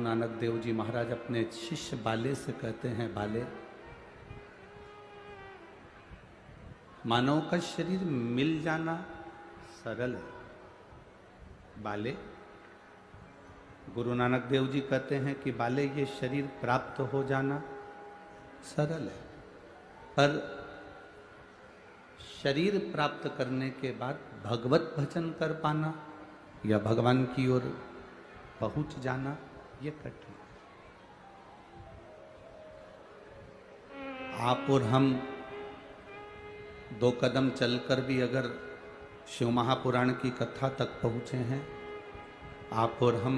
नानक देव जी महाराज अपने शिष्य बाले से कहते हैं, बाले, मानव का शरीर मिल जाना सरल है। बाले, गुरु नानक देव जी कहते हैं कि बाले, ये शरीर प्राप्त हो जाना सरल है, पर शरीर प्राप्त करने के बाद भगवत भजन कर पाना या भगवान की ओर पहुंच जाना, ये कठिन। आप और हम 2 कदम चलकर भी अगर शिव महापुराण की कथा तक पहुंचे हैं, आप और हम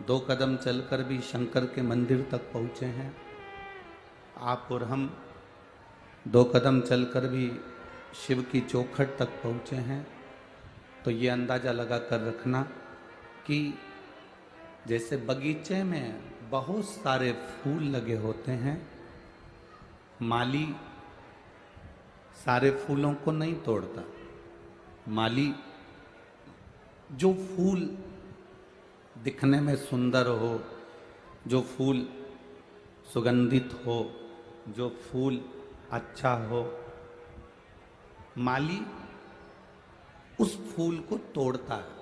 2 कदम चलकर भी शंकर के मंदिर तक पहुंचे हैं, आप और हम 2 कदम चलकर भी शिव की चौखट तक पहुंचे हैं, तो ये अंदाजा लगा कर रखना कि जैसे बगीचे में बहुत सारे फूल लगे होते हैं, माली सारे फूलों को नहीं तोड़ता। माली जो फूल दिखने में सुंदर हो, जो फूल सुगंधित हो, जो फूल अच्छा हो, माली उस फूल को तोड़ता है।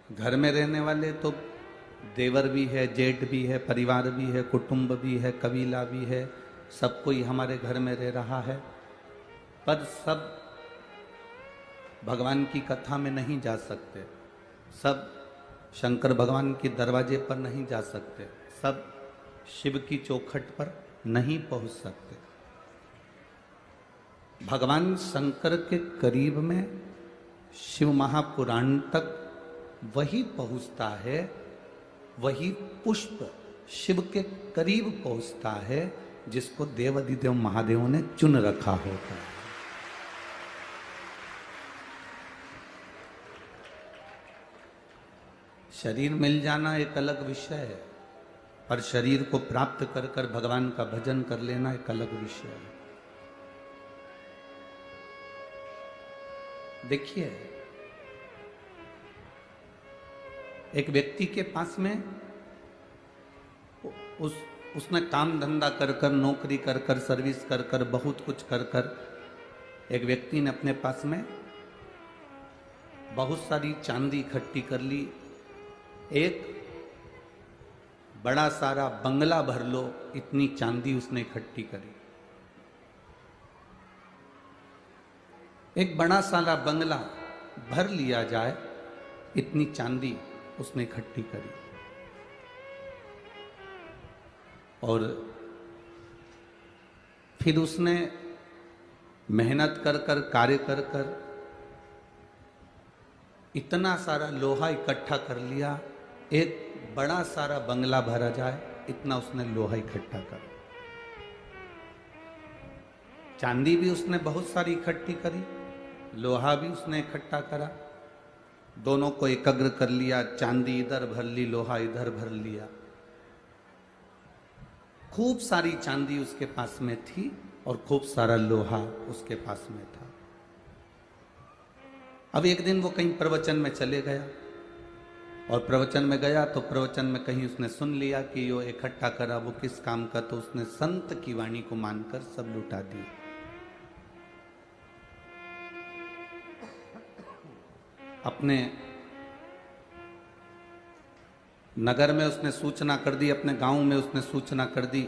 घर में रहने वाले तो देवर भी है, जेठ भी है, परिवार भी है, कुटुंब भी है, कबीला भी है, सब कोई हमारे घर में रह रहा है, पर सब भगवान की कथा में नहीं जा सकते, सब शंकर भगवान के दरवाजे पर नहीं जा सकते, सब शिव की चौखट पर नहीं पहुंच सकते। भगवान शंकर के करीब में शिव महापुराण तक वही पहुंचता है, वही पुष्प शिव के करीब पहुंचता है जिसको देवाधिदेव महादेव ने चुन रखा होता है। शरीर मिल जाना एक अलग विषय है, पर शरीर को प्राप्त कर कर भगवान का भजन कर लेना एक अलग विषय है। देखिए, एक व्यक्ति के पास में उसने काम धंधा कर कर, नौकरी कर कर, सर्विस कर कर, बहुत कुछ कर कर, एक व्यक्ति ने अपने पास में बहुत सारी चांदी इकट्ठी कर ली। एक बड़ा सारा बंगला भर लो, इतनी चांदी उसने इकट्ठी करी। एक बड़ा सारा बंगला भर लिया जाए, इतनी चांदी उसने इकट्ठी करी। और फिर उसने मेहनत कर कर, कार्य कर कर इतना सारा लोहा इकट्ठा कर लिया, एक बड़ा सारा बंगला भरा जाए, इतना उसने लोहा इकट्ठा कर। चांदी भी उसने बहुत सारी इकट्ठी करी, लोहा भी उसने इकट्ठा करा, दोनों को एकाग्र कर लिया। चांदी इधर भर ली, लोहा इधर भर लिया। खूब सारी चांदी उसके पास में थी और खूब सारा लोहा उसके पास में था। अब एक दिन वो कहीं प्रवचन में चले गया, और प्रवचन में गया तो प्रवचन में कहीं उसने सुन लिया कि यो इकट्ठा करा वो किस काम का, तो उसने संत की वाणी को मानकर सब लुटा दिया। अपने नगर में उसने सूचना कर दी, अपने गांव में उसने सूचना कर दी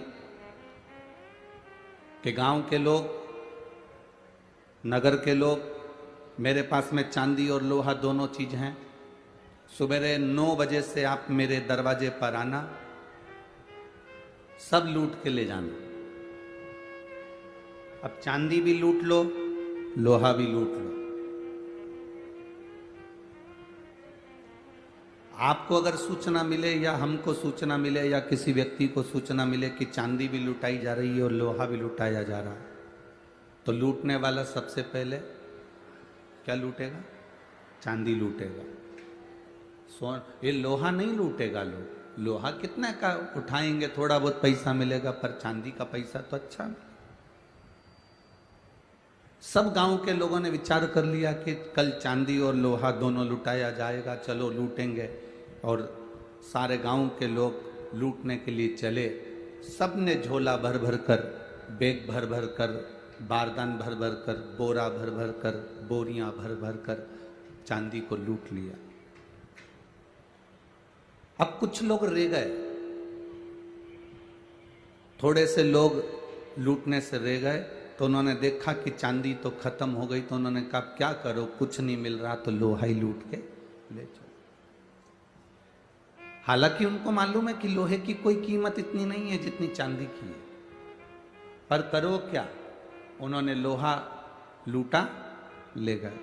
कि गांव के लोग, नगर के लोग, मेरे पास में चांदी और लोहा दोनों चीज हैं, सुबह 9 बजे से आप मेरे दरवाजे पर आना, सब लूट के ले जाना। अब चांदी भी लूट लो, लोहा भी लूट लो। आपको अगर सूचना मिले या हमको सूचना मिले या किसी व्यक्ति को सूचना मिले कि चांदी भी लुटाई जा रही है और लोहा भी लुटाया जा रहा है, तो लूटने वाला सबसे पहले क्या लूटेगा? चांदी लूटेगा। ये लोहा नहीं लूटेगा। लोग लोहा कितने का उठाएंगे, थोड़ा बहुत पैसा मिलेगा, पर चांदी का पैसा तो अच्छा नहीं। सब गांव के लोगों ने विचार कर लिया कि कल चांदी और लोहा दोनों लुटाया जाएगा, चलो लूटेंगे। और सारे गांव के लोग लूटने के लिए चले। सब ने झोला भर भर कर, बैग भर भर कर, बारदान भर भर कर, बोरा भर भर कर, बोरियां भर भर कर चांदी को लूट लिया। अब कुछ लोग रह गए, थोड़े से लोग लूटने से रह गए, तो उन्होंने देखा कि चांदी तो खत्म हो गई, तो उन्होंने कहा क्या करो, कुछ नहीं मिल रहा तो लोहा ही लूट के ले चलो। हालांकि उनको मालूम है कि लोहे की कोई कीमत इतनी नहीं है जितनी चांदी की है, पर करो क्या, उन्होंने लोहा लूटा, ले गए।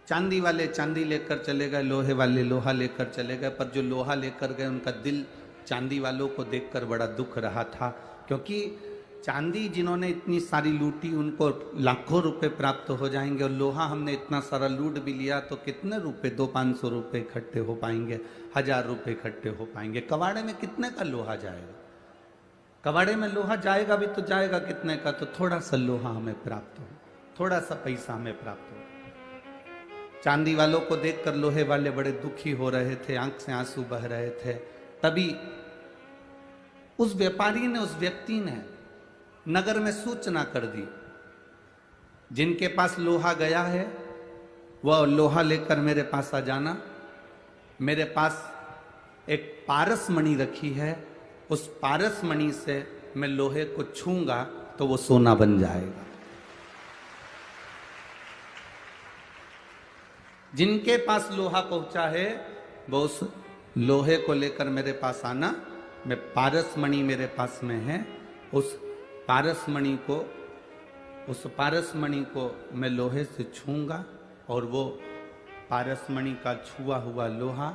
चांदी वाले चांदी लेकर चले गए, लोहे वाले लोहा लेकर चले गए, पर जो लोहा लेकर गए उनका दिल चांदी वालों को देखकर बड़ा दुख रहा था, क्योंकि चांदी जिन्होंने इतनी सारी लूटी उनको लाखों रुपए प्राप्त हो जाएंगे, और लोहा हमने इतना सारा लूट भी लिया तो कितने रुपए, 200-500 रुपए इकट्ठे हो पाएंगे, 1000 रुपए इकट्ठे हो पाएंगे। कबाड़े में कितने का लोहा जाएगा? कबाड़े में लोहा जाएगा भी तो जाएगा कितने का, तो थोड़ा सा लोहा हमें प्राप्त हो, थोड़ा सा पैसा हमें प्राप्त हो। चांदी वालों को देखकर लोहे वाले बड़े दुखी हो रहे थे, आंख से आंसू बह रहे थे। तभी उस व्यापारी ने, उस व्यक्ति ने नगर में सूचना कर दी, जिनके पास लोहा गया है वह लोहा लेकर मेरे पास आ जाना। मेरे पास एक पारस मणि रखी है, उस पारस मणि से मैं लोहे को छूंगा तो वो सोना बन जाएगा। जिनके पास लोहा पहुंचा है वो उस लोहे को लेकर मेरे पास आना। मैं पारस मणि मेरे पास में है, उस पारस मणि को मैं लोहे से छूंगा और वो पारस मणि का छुआ हुआ लोहा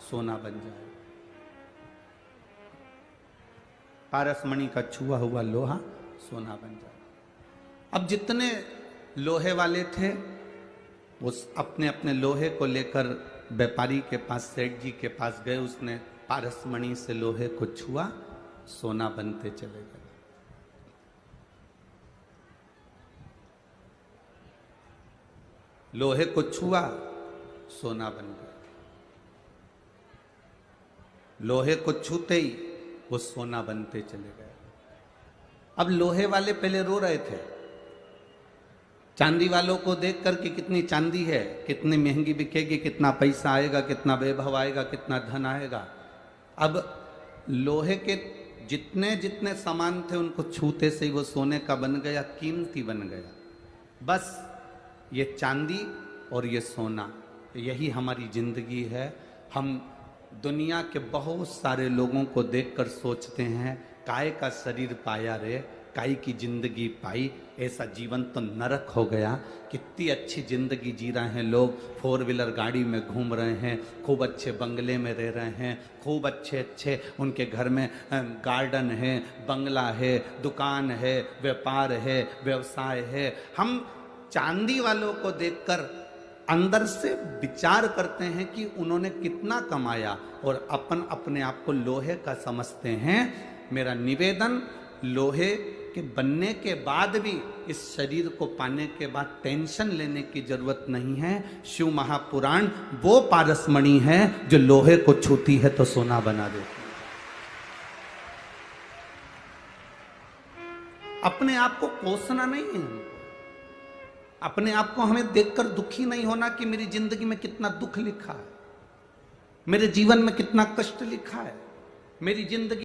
सोना बन जाएगा। पारस मणि का छुआ हुआ लोहा सोना बन जाएगा। अब जितने लोहे वाले थे वो अपने अपने लोहे को लेकर व्यापारी के पास, सेठ जी के पास गए। उसने पारस मणि से लोहे को छुआ, सोना बनते चले गए। लोहे को छुआ, सोना बन गया। लोहे को छूते ही वो सोना बनते चले गए। अब लोहे वाले पहले रो रहे थे चांदी वालों को देखकर कि कितनी चांदी है, कितनी महंगी बिकेगी, कितना पैसा आएगा, कितना वैभव आएगा, कितना धन आएगा। अब लोहे के जितने जितने सामान थे उनको छूते से ही वो सोने का बन गया, कीमती बन गया। बस ये चांदी और ये सोना, यही हमारी जिंदगी है। हम दुनिया के बहुत सारे लोगों को देखकर सोचते हैं काय का शरीर पाया रे, काय की जिंदगी पाई, ऐसा जीवन तो नरक हो गया। कितनी अच्छी जिंदगी जी रहे हैं लोग, 4 व्हीलर गाड़ी में घूम रहे हैं, खूब अच्छे बंगले में रह रहे हैं, खूब अच्छे अच्छे उनके घर में गार्डन है, बंगला है, दुकान है, व्यापार है, व्यवसाय है। हम चांदी वालों को देखकर अंदर से विचार करते हैं कि उन्होंने कितना कमाया और अपन अपने आप को लोहे का समझते हैं। मेरा निवेदन, लोहे के बनने के बाद भी इस शरीर को पाने के बाद टेंशन लेने की जरूरत नहीं है। शिव महापुराण वो पारस मणि है जो लोहे को छूती है तो सोना बना देती है। अपने आप को कोसना नहीं है हमको, अपने आप को हमें देखकर दुखी नहीं होना कि मेरी जिंदगी में कितना दुख लिखा है, मेरे जीवन में कितना कष्ट लिखा है, मेरी जिंदगी